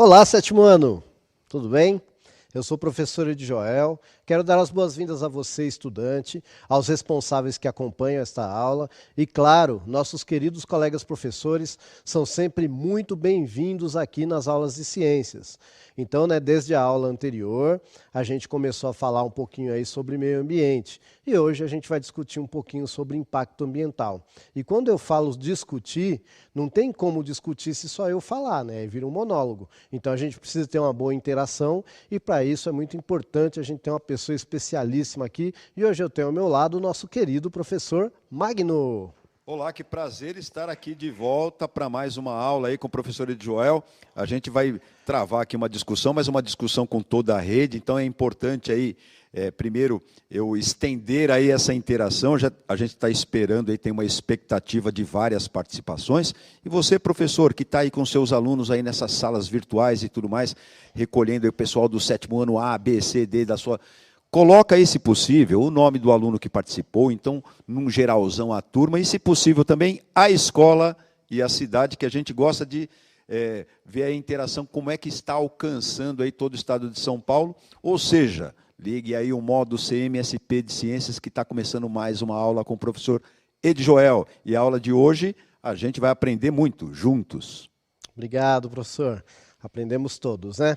Olá, sétimo ano, tudo bem? Eu sou o professor Edjoel, quero dar as boas-vindas a você, estudante, aos responsáveis que acompanham esta aula e, claro, nossos queridos colegas professores são sempre muito bem-vindos aqui nas aulas de ciências. Então, desde a aula anterior, a gente começou a falar um pouquinho aí sobre meio ambiente e hoje a gente vai discutir um pouquinho sobre impacto ambiental. E quando eu falo discutir, não tem como discutir se só eu falar, vira um monólogo. Então a gente precisa ter uma boa interação e para isso é muito importante a gente ter uma pessoa especialíssima aqui. E hoje eu tenho ao meu lado o nosso querido professor Magno. Olá, que prazer estar aqui de volta para mais uma aula aí com o professor Edjoel. A gente vai travar aqui uma discussão, mas uma discussão com toda a rede, então é importante aí, primeiro, eu estender aí essa interação. A gente está esperando aí, tem uma expectativa de várias participações. E você, professor, que está aí com seus alunos aí nessas salas virtuais e tudo mais, recolhendo aí o pessoal do sétimo ano A, B, C, D da sua... Coloca aí, se possível, o nome do aluno que participou, então, num geralzão, a turma, e, se possível, também a escola e a cidade, que a gente gosta de ver a interação, como é que está alcançando aí todo o estado de São Paulo. Ou seja, ligue aí o modo CMSP de Ciências, que está começando mais uma aula com o professor Edjoel. E a aula de hoje, a gente vai aprender muito, juntos. Obrigado, professor. Aprendemos todos, né?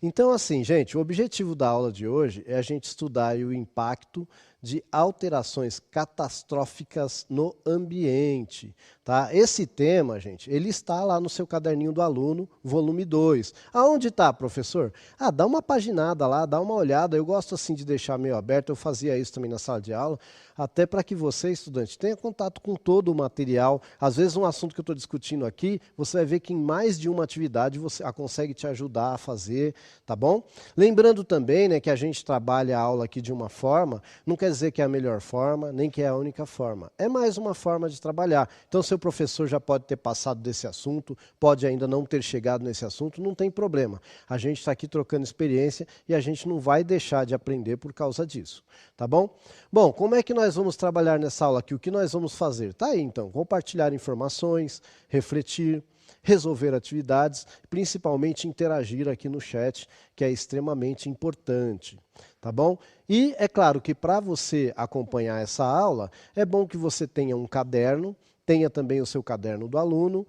Então, assim, gente, o objetivo da aula de hoje é a gente estudar aí o impacto de alterações catastróficas no ambiente, tá? Esse tema, gente, ele está lá no seu caderninho do aluno, volume 2. Aonde está, professor? Dá uma paginada lá, dá uma olhada. Eu gosto assim de deixar meio aberto, eu fazia isso também na sala de aula, até para que você, estudante, tenha contato com todo o material. Às vezes um assunto que eu estou discutindo aqui, você vai ver que em mais de uma atividade você consegue te ajudar a fazer, tá bom? Lembrando também, que a gente trabalha a aula aqui de uma forma, não quer dizer que é a melhor forma, nem que é a única forma. É mais uma forma de trabalhar. Então, seu professor já pode ter passado desse assunto, pode ainda não ter chegado nesse assunto, não tem problema. A gente está aqui trocando experiência e a gente não vai deixar de aprender por causa disso, tá bom? Bom, como é que nós vamos trabalhar nessa aula aqui? O que nós vamos fazer? Tá aí, então, compartilhar informações, refletir, resolver atividades, principalmente interagir aqui no chat, que é extremamente importante, tá bom? E é claro que para você acompanhar essa aula, é bom que você tenha um caderno, tenha também o seu caderno do aluno,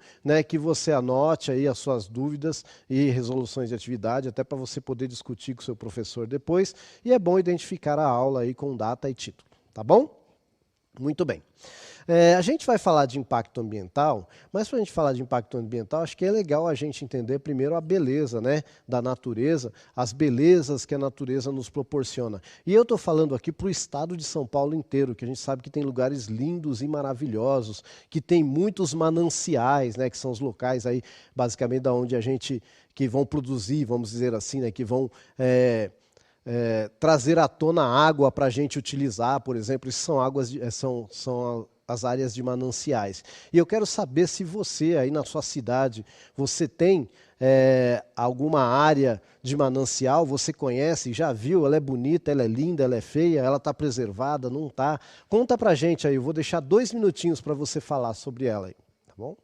que você anote aí as suas dúvidas e resoluções de atividade, até para você poder discutir com o seu professor depois, e é bom identificar a aula aí com data e título, tá bom? Muito bem. A gente vai falar de impacto ambiental, mas para a gente falar de impacto ambiental, acho que é legal a gente entender primeiro a beleza da natureza, as belezas que a natureza nos proporciona. E eu estou falando aqui para o estado de São Paulo inteiro, que a gente sabe que tem lugares lindos e maravilhosos, que tem muitos mananciais, que são os locais aí, basicamente, da onde a gente, que vão produzir, vamos dizer assim, que vão... trazer à tona água para a gente utilizar, por exemplo, isso são águas, são as áreas de mananciais. E eu quero saber se você, aí na sua cidade, você tem alguma área de manancial, você conhece, já viu, ela é bonita, ela é linda, ela é feia, ela está preservada, não está? Conta para a gente aí, eu vou deixar 2 minutinhos para você falar sobre ela aí, tá bom?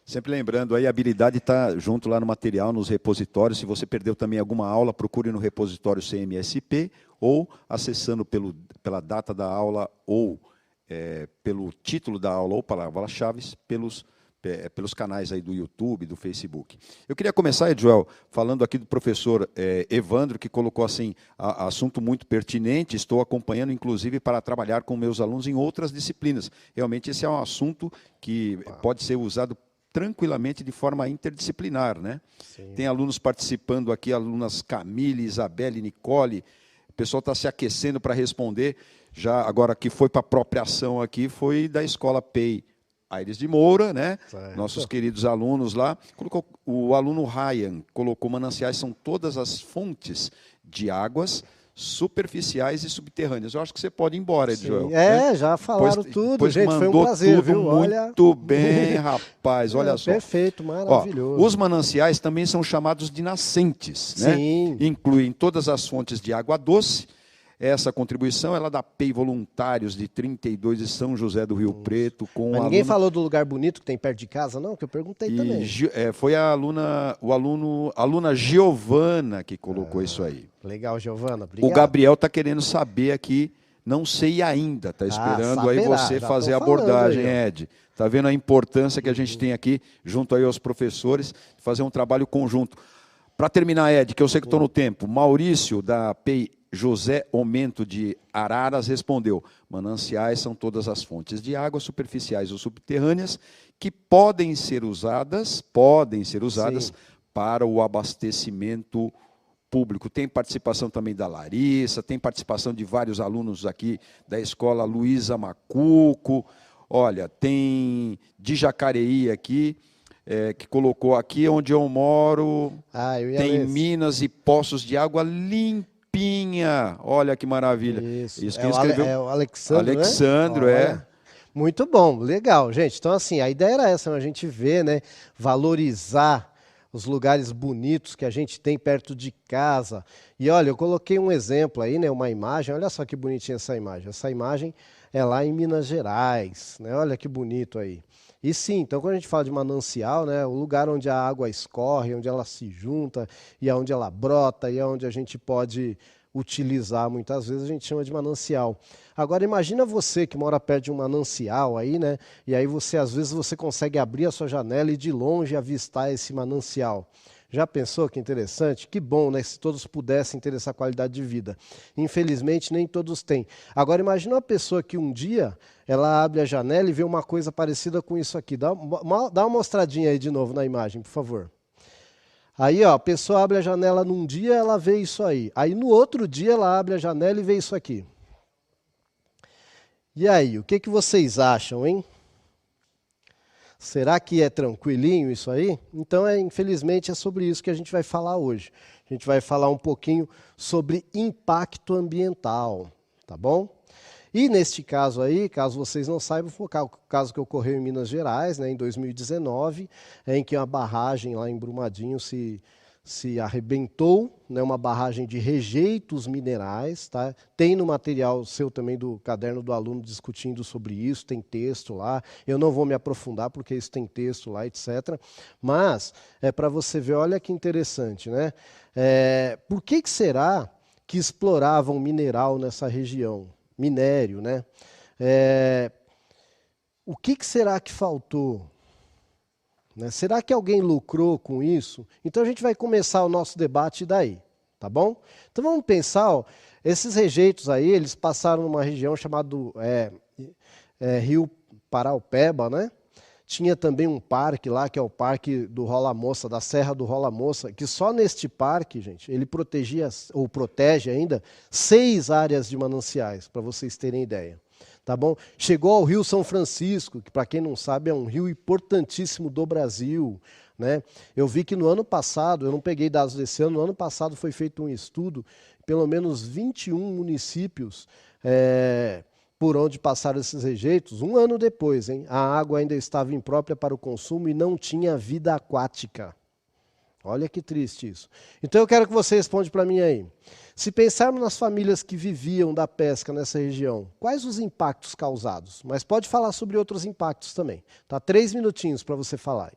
Sempre lembrando aí, a habilidade está junto lá no material, nos repositórios. Se você perdeu também alguma aula, procure no repositório CMSP ou acessando pela data da aula ou pelo título da aula ou palavras-chave pelos canais aí do YouTube, do Facebook. Eu queria começar, Edjoel, falando aqui do professor Evandro, que colocou assim, assunto muito pertinente, estou acompanhando, inclusive, para trabalhar com meus alunos em outras disciplinas. Realmente, esse é um assunto que pode ser usado tranquilamente de forma interdisciplinar, né? Sim. Tem alunos participando aqui, alunas Camille, Isabelle, Nicole, o pessoal está se aquecendo para responder, já agora que foi para a própria ação aqui, foi da Escola PEI Aires de Moura, né? Certo. Nossos queridos alunos lá, o aluno Ryan colocou: mananciais são todas as fontes de águas superficiais e subterrâneas. Eu acho que você pode ir embora, Edjoel. Né? Já falaram tudo, gente, foi um prazer, tudo viu? Muito bem, rapaz, olha só. Perfeito, maravilhoso. Os mananciais também são chamados de nascentes, né? Sim. Incluem todas as fontes de água doce. Essa contribuição ela da PEI Voluntários de 32 de São José do Rio Preto. Mas ninguém falou do lugar bonito que tem perto de casa, não? Que eu perguntei também. Foi a aluna Giovana que colocou isso aí. Legal, Giovana. Obrigado. O Gabriel está querendo saber aqui, não sei ainda, está esperando aí você fazer a abordagem, Ed. Está vendo a importância que a gente tem aqui, junto aí aos professores, fazer um trabalho conjunto. Para terminar, Ed, que eu sei que estou no tempo, Maurício, da PEI José Omento de Araras, respondeu: mananciais são todas as fontes de água, superficiais ou subterrâneas, que podem ser usadas Sim. para o abastecimento público. Tem participação também da Larissa, tem participação de vários alunos aqui da escola Luísa Macuco, olha, tem de Jacareí aqui, que colocou: aqui onde eu moro, tem minas e poços de água limpinha. Olha que maravilha. Isso quem escreveu? É o Alexandro, Alexandro, né? Muito bom, legal, gente. Então, assim, a ideia era essa, a gente ver, né, valorizar os lugares bonitos que a gente tem perto de casa. E olha, eu coloquei um exemplo aí, né, uma imagem, olha só que bonitinha essa imagem. Essa imagem é lá em Minas Gerais, né? Olha que bonito aí. E sim, então quando a gente fala de manancial, né, o lugar onde a água escorre, onde ela se junta, e onde ela brota, e onde a gente pode utilizar, muitas vezes a gente chama de manancial. Agora imagina você que mora perto de um manancial aí, né, e aí você às vezes você consegue abrir a sua janela e de longe avistar esse manancial. Já pensou que interessante? Que bom, né? Se todos pudessem ter essa qualidade de vida. Infelizmente, nem todos têm. Agora, imagina uma pessoa que um dia ela abre a janela e vê uma coisa parecida com isso aqui. Dá uma mostradinha aí de novo na imagem, por favor. Aí, ó, a pessoa abre a janela num dia, ela vê isso aí. Aí, no outro dia, ela abre a janela e vê isso aqui. E aí, o que vocês acham, hein? Será que é tranquilinho isso aí? Então, infelizmente, é sobre isso que a gente vai falar hoje. A gente vai falar um pouquinho sobre impacto ambiental, tá bom? E neste caso aí, caso vocês não saibam, foi o caso que ocorreu em Minas Gerais, né, em 2019, em que uma barragem lá em Brumadinho se arrebentou, né, uma barragem de rejeitos minerais. Tá? Tem no material seu também do caderno do aluno discutindo sobre isso, tem texto lá. Eu não vou me aprofundar porque isso tem texto lá, etc. Mas é para você ver, olha que interessante, né? Por que será que exploravam mineral nessa região? Minério, né? O que será que faltou? Né? Será que alguém lucrou com isso? Então a gente vai começar o nosso debate daí, tá bom? Então vamos pensar, ó, esses rejeitos aí, eles passaram numa região chamada Rio Paraupeba, né? Tinha também um parque lá, que é o Parque do Rola Moça, da Serra do Rola Moça, que só neste parque, gente, ele protegia, ou protege ainda, 6 áreas de mananciais, para vocês terem ideia. Tá bom? Chegou ao Rio São Francisco, que para quem não sabe é um rio importantíssimo do Brasil. Né? Eu vi que no ano passado, eu não peguei dados desse ano, no ano passado foi feito um estudo, pelo menos 21 municípios por onde passaram esses rejeitos, um ano depois, hein? A água ainda estava imprópria para o consumo e não tinha vida aquática. Olha que triste isso. Então eu quero que você responda para mim aí. Se pensarmos nas famílias que viviam da pesca nessa região, quais os impactos causados? Mas pode falar sobre outros impactos também. Tá? 3 minutinhos para você falar.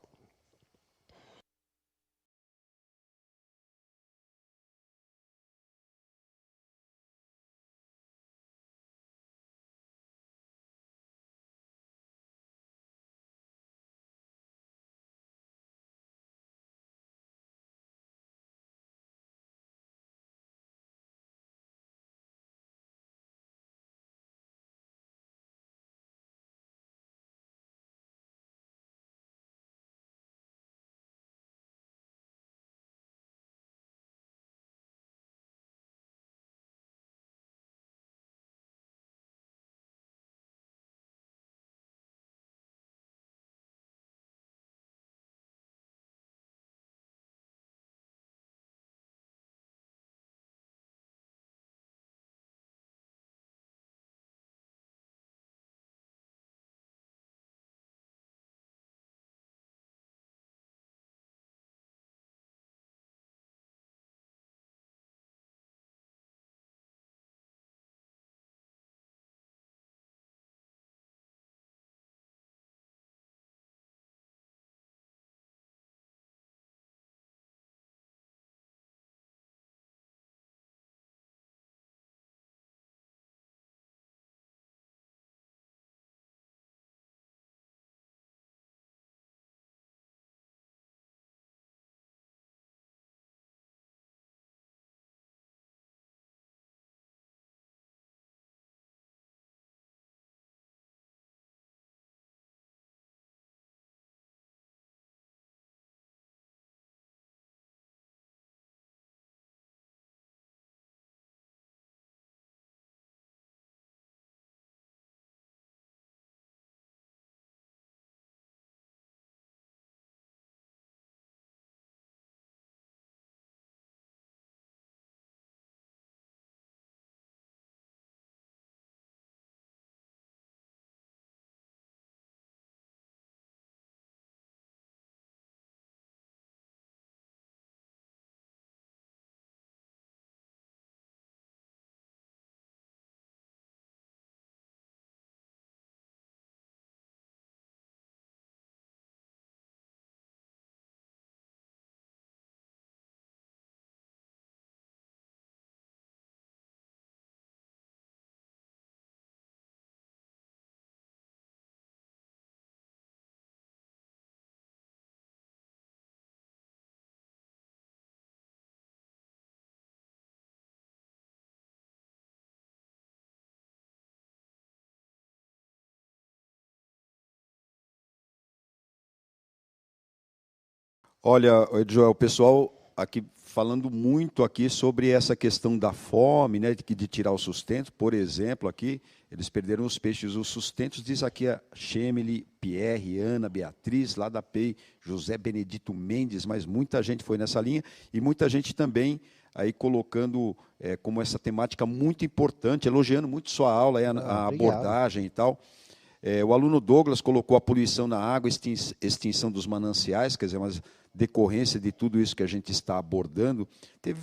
Olha, Joel, o pessoal aqui falando muito aqui sobre essa questão da fome, né, de tirar o sustento. Por exemplo, aqui, eles perderam os peixes, os sustentos, diz aqui a Chemily, Pierre, Ana, Beatriz, lá da PEI, José Benedito Mendes, mas muita gente foi nessa linha, e muita gente também aí colocando como essa temática muito importante, elogiando muito sua aula, a abordagem e tal. O aluno Douglas colocou a poluição na água, extinção dos mananciais, quer dizer, uma decorrência de tudo isso que a gente está abordando. Teve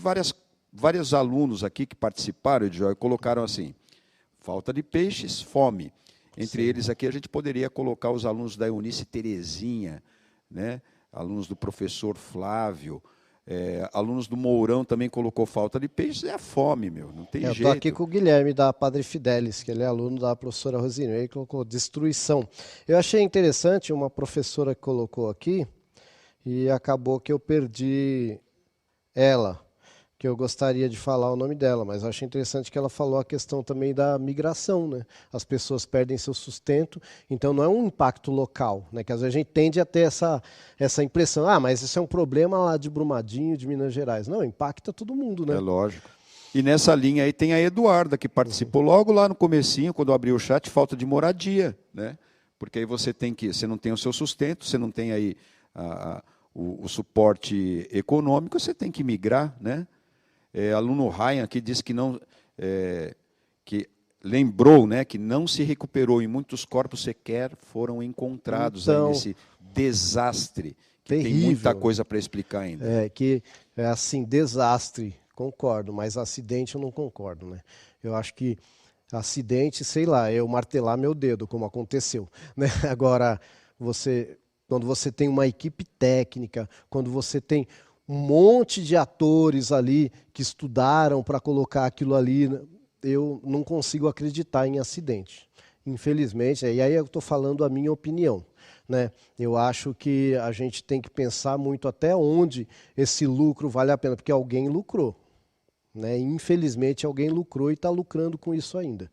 vários alunos aqui que participaram, e colocaram assim, falta de peixes, fome. Entre eles aqui a gente poderia colocar os alunos da Eunice Terezinha, né? Alunos do professor Flávio, alunos do Mourão também colocou falta de peixes, é a fome, meu, não tem jeito. Eu estou aqui com o Guilherme da Padre Fidelis, que ele é aluno da professora Rosine, ele colocou destruição. Eu achei interessante uma professora que colocou aqui, e acabou que eu perdi ela, que eu gostaria de falar o nome dela, mas eu achei interessante que ela falou a questão também da migração, né? As pessoas perdem seu sustento, então não é um impacto local, né? Que às vezes a gente tende a ter essa impressão, mas isso é um problema lá de Brumadinho, de Minas Gerais. Não, impacta todo mundo, né? É lógico. E nessa linha aí tem a Eduarda, que participou logo lá no comecinho, quando eu abri o chat, falta de moradia, né? Porque aí você não tem o seu sustento, você não tem aí o suporte econômico, você tem que migrar, né? Aluno Ryan aqui disse que não, que lembrou, né, que não se recuperou e muitos corpos sequer foram encontrados então, aí nesse desastre, que terrível. Tem muita coisa para explicar ainda. Que é assim, desastre, concordo, mas acidente eu não concordo, né? Eu acho que acidente, sei lá, eu martelar meu dedo, como aconteceu, né? Agora, quando você tem uma equipe técnica, quando você tem um monte de atores ali que estudaram para colocar aquilo ali, eu não consigo acreditar em acidente. Infelizmente, e aí eu estou falando a minha opinião, né? Eu acho que a gente tem que pensar muito até onde esse lucro vale a pena, porque alguém lucrou, né? Infelizmente alguém lucrou e está lucrando com isso ainda.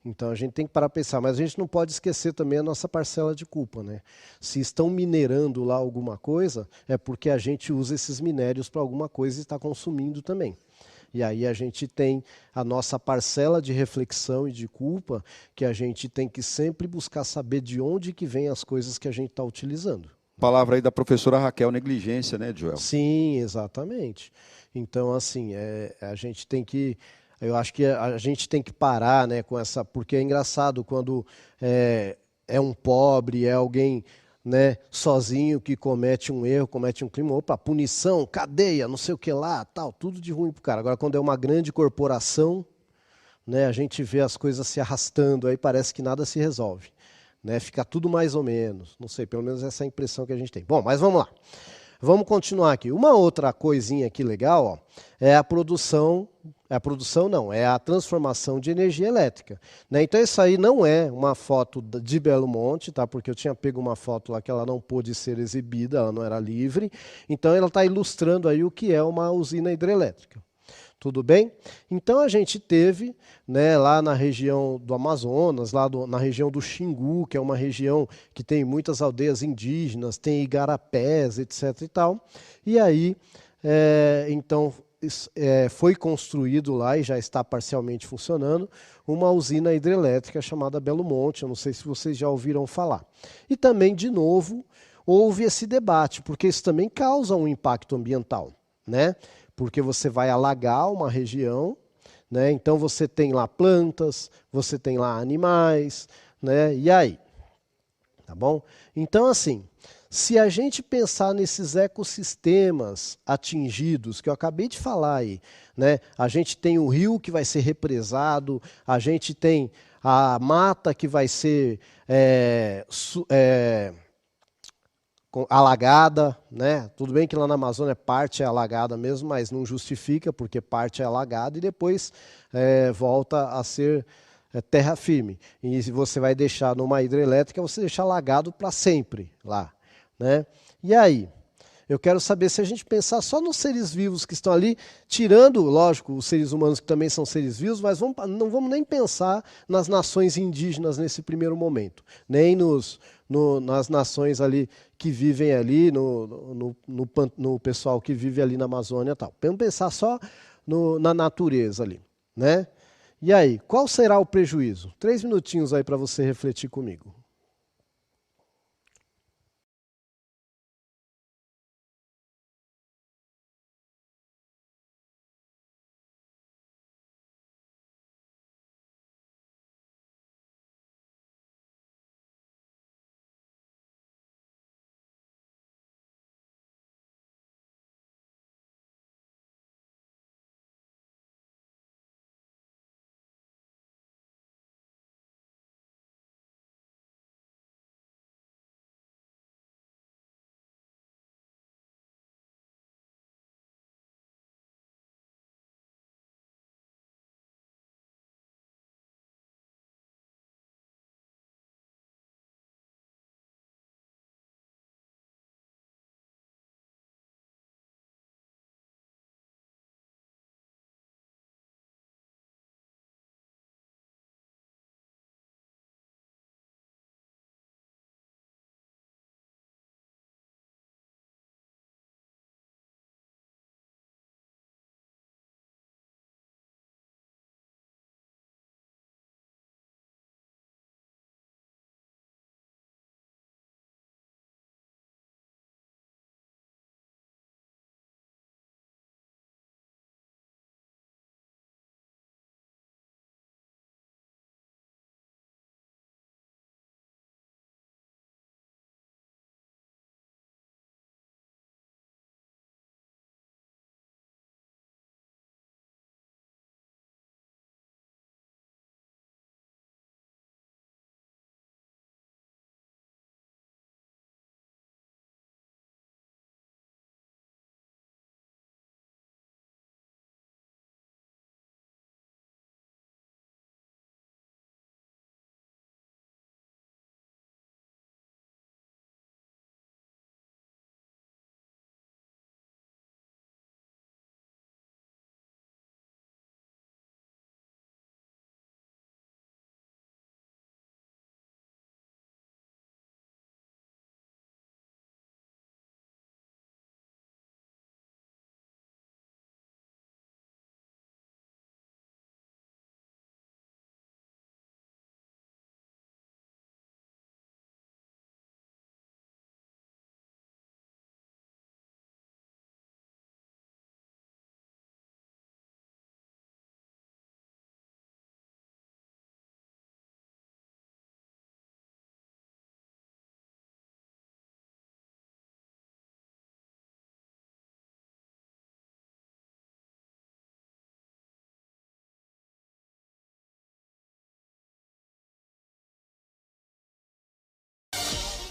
Então a gente tem que parar para pensar, mas a gente não pode esquecer também a nossa parcela de culpa, né? Se estão minerando lá alguma coisa, é porque a gente usa esses minérios para alguma coisa e está consumindo também. E aí a gente tem a nossa parcela de reflexão e de culpa, que a gente tem que sempre buscar saber de onde que vem as coisas que a gente está utilizando. Palavra aí da professora Raquel, negligência, né, Joel? Sim, exatamente. Então, assim, a gente tem que... Eu acho que a gente tem que parar, né, com essa... Porque é engraçado quando é um pobre, é alguém, né, sozinho que comete um erro, comete um crime. Opa, punição, cadeia, não sei o que lá, tal, tudo de ruim pro cara. Agora, quando é uma grande corporação, né, a gente vê as coisas se arrastando, aí parece que nada se resolve, né? Fica tudo mais ou menos. Não sei, pelo menos essa é a impressão que a gente tem. Bom, mas vamos lá. Vamos continuar aqui. Uma outra coisinha aqui legal, ó, é a produção não, é a transformação de energia elétrica, né? Então isso aí não é uma foto de Belo Monte, tá? Porque eu tinha pego uma foto lá que ela não pôde ser exibida, ela não era livre. Então ela está ilustrando aí o que é uma usina hidrelétrica. Tudo bem? Então a gente teve, né, lá na região do Amazonas, na região do Xingu, que é uma região que tem muitas aldeias indígenas, tem igarapés, etc. e tal. E aí, então, foi construído lá, e já está parcialmente funcionando, uma usina hidrelétrica chamada Belo Monte. Eu não sei se vocês já ouviram falar. E também, de novo, houve esse debate, porque isso também causa um impacto ambiental, né? Porque você vai alagar uma região, né? Então você tem lá plantas, você tem lá animais, né? E aí? Tá bom? Então, assim, se a gente pensar nesses ecossistemas atingidos, que eu acabei de falar aí, né? A gente tem o rio que vai ser represado, a gente tem a mata que vai ser alagada, né? Tudo bem que lá na Amazônia parte é alagada mesmo, mas não justifica, porque parte é alagada e depois volta a ser terra firme. E se você vai deixar numa hidrelétrica, você deixa alagado para sempre lá, né? E aí? Eu quero saber se a gente pensar só nos seres vivos que estão ali, tirando, lógico, os seres humanos que também são seres vivos, mas não vamos nem pensar nas nações indígenas nesse primeiro momento, nem nas nações ali que vivem ali, no pessoal que vive ali na Amazônia e tal. Vamos pensar só na natureza ali, né? E aí, qual será o prejuízo? 3 minutinhos aí para você refletir comigo.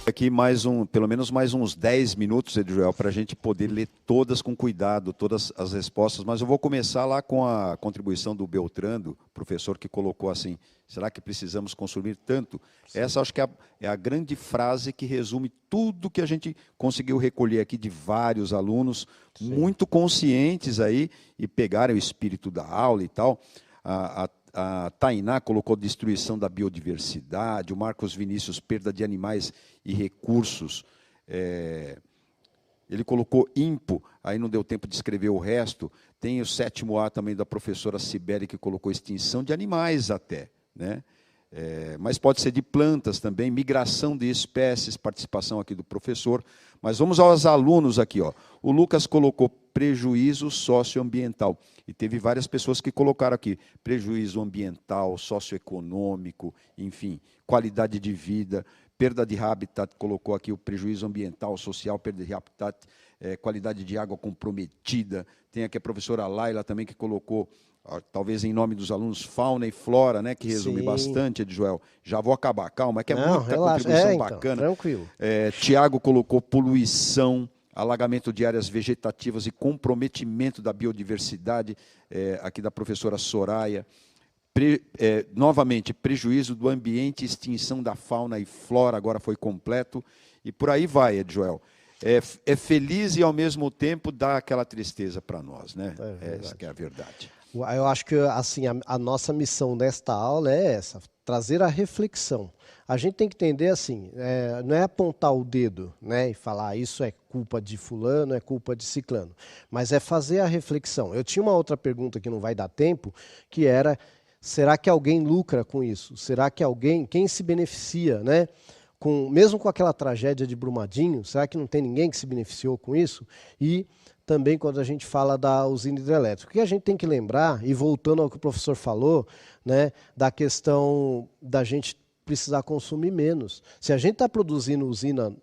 Aqui pelo menos mais uns 10 minutos, Edjoel, para a gente poder ler todas com cuidado, todas as respostas. Mas eu vou começar lá com a contribuição do Beltrando, professor que colocou assim: será que precisamos consumir tanto? Sim. Essa acho que é a grande frase que resume tudo que a gente conseguiu recolher aqui de vários alunos, sim, muito conscientes aí e pegaram o espírito da aula e tal. A Tainá colocou destruição da biodiversidade, o Marcos Vinícius, perda de animais e recursos. Ele colocou IMPO, aí não deu tempo de escrever o resto. Tem o 7º A também da professora Sibeli, que colocou extinção de animais até, né? Mas pode ser de plantas também, migração de espécies, participação aqui do professor. Mas vamos aos alunos aqui, ó. O Lucas colocou prejuízo socioambiental. E teve várias pessoas que colocaram aqui prejuízo ambiental, socioeconômico, enfim, qualidade de vida, perda de habitat, colocou aqui o prejuízo ambiental, social, perda de habitat, qualidade de água comprometida. Tem aqui a professora Laila também que colocou, talvez em nome dos alunos, fauna e flora, né, que resume sim, bastante, Edjoel. Já vou acabar, calma, é que é não, muita relaxa, contribuição bacana. Então, tranquilo. Tiago colocou poluição, alagamento de áreas vegetativas e comprometimento da biodiversidade, aqui da professora Soraya. Novamente, prejuízo do ambiente, extinção da fauna e flora, agora foi completo. E por aí vai, Edjoel. é feliz e, ao mesmo tempo, dá aquela tristeza para nós, né? Essa que é a verdade. Eu acho que assim, a nossa missão nesta aula é essa, trazer a reflexão. A gente tem que entender assim, não é apontar o dedo, né, e falar isso é culpa de fulano, é culpa de ciclano, mas é fazer a reflexão. Eu tinha uma outra pergunta que não vai dar tempo, que era, será que alguém lucra com isso? Será que quem se beneficia, né? Mesmo com aquela tragédia de Brumadinho, será que não tem ninguém que se beneficiou com isso? E também quando a gente fala da usina hidrelétrica. O que a gente tem que lembrar, e voltando ao que o professor falou, né, da questão da gente precisar consumir menos. Se a gente está produzindo usina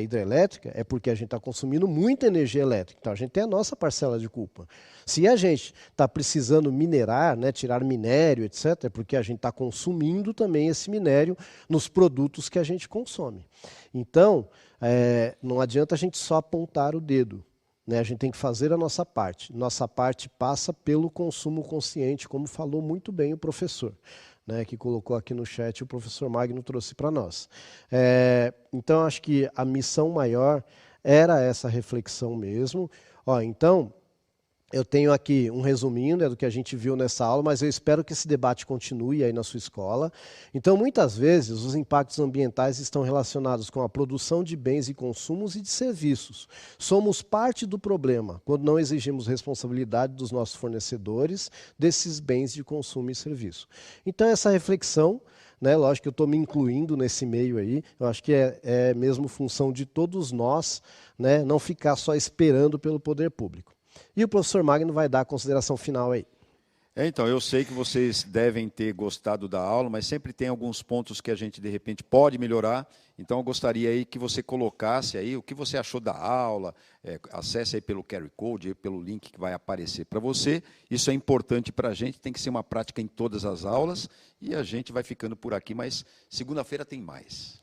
hidrelétrica, é porque a gente está consumindo muita energia elétrica. Então a gente tem a nossa parcela de culpa. Se a gente está precisando minerar, né, tirar minério, etc., é porque a gente está consumindo também esse minério nos produtos que a gente consome. Então, não adianta a gente só apontar o dedo. A gente tem que fazer a nossa parte. Nossa parte passa pelo consumo consciente, como falou muito bem o professor, né, que colocou aqui no chat, o professor Magno trouxe para nós. Então, acho que a missão maior era essa reflexão mesmo. Então, eu tenho aqui um resuminho, né, do que a gente viu nessa aula, mas eu espero que esse debate continue aí na sua escola. Então, muitas vezes, os impactos ambientais estão relacionados com a produção de bens e consumos e de serviços. Somos parte do problema, quando não exigimos responsabilidade dos nossos fornecedores desses bens de consumo e serviço. Então, essa reflexão, né, lógico que eu estou me incluindo nesse meio aí, eu acho que é mesmo função de todos nós, né, não ficar só esperando pelo poder público. E o professor Magno vai dar a consideração final aí. Então, eu sei que vocês devem ter gostado da aula, mas sempre tem alguns pontos que a gente, de repente, pode melhorar. Então, eu gostaria aí que você colocasse aí o que você achou da aula, acesse aí pelo QR Code, pelo link que vai aparecer para você. Isso é importante para a gente, tem que ser uma prática em todas as aulas. E a gente vai ficando por aqui, mas segunda-feira tem mais.